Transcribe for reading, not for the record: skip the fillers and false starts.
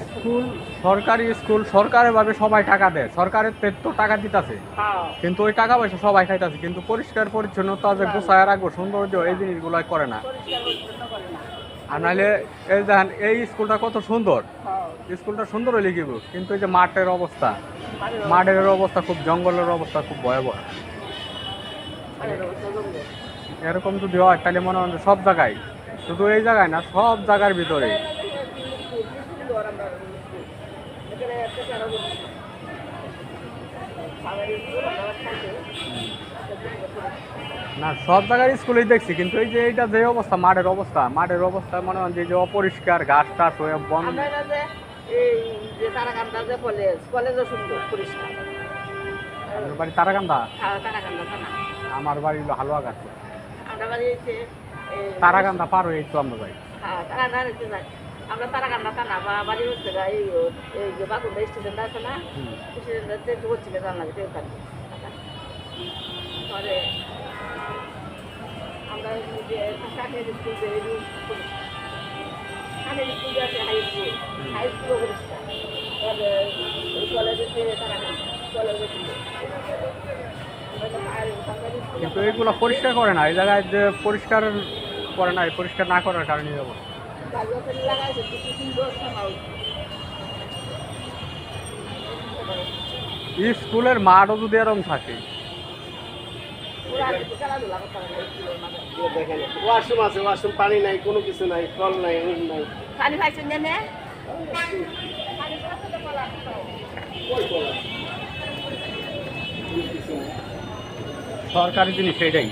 School সরকারি school সরকারিভাবে সবাই টাকা দেয়, সরকারের তো টাকা দিতেছে, কিন্তু ওই টাকা পয়সা সবাই খাইতেছে, কিন্তু পরিষ্কার পরিচ্ছন্নতা যে গুছায় রাখবো সৌন্দর্য এই জিনিসগুলো করে না। আর নাহলে এই দেখেন এই স্কুলটা কত সুন্দর, স্কুলটা সুন্দর হলে কি বলবো, কিন্তু এই যে মাঠের অবস্থা খুব, জঙ্গলের অবস্থা খুব ভয়াবহ। এরকম যদি হয় তাহলে মনে হয় যে সব জায়গায়, শুধু এই জায়গায় না, সব জায়গার ভিতরে না, সব জায়গার স্কুলেই দেখছি, কিন্তু এই যে এইটা যে অবস্থা, মাঠের অবস্থা মনে হয় যে অপরিষ্কার, ঘাস টাস হয়ে বন্ধ। বাড়ি তারাকান্দা? আমার বাড়ি হলো হালুয়াঘাট। তারাকান্দা পার হয়ে তো আমরা যাই। আমরা তারাকান্দা থানা বা বাড়ি হচ্ছে এই যে বাকুন্ডা স্টেশনটা আছে না, স্টেশনটা হচ্ছে জানা লাগে ওখানে। পরে আমরা যে কাঠের স্কুল যে কাঠের স্কুল যে আছে হাই স্কুলও পরিষ্কার, কলেজে কলেজে কিন্তু এইগুলো পরিষ্কার করে না, এই জায়গায় যে পরিষ্কার করে না, এই পরিষ্কার না করার কারণে যাবো। স্কুলের মাঠও যদি এরকম থাকে। দেখেন ওয়াশরুম আছে, ওয়াশরুম পানি নাই, কোনো কিছু নাই, কল নাই, রুম নাই। পানি খাইছেন জানে সরকারি জিনিস এটাই।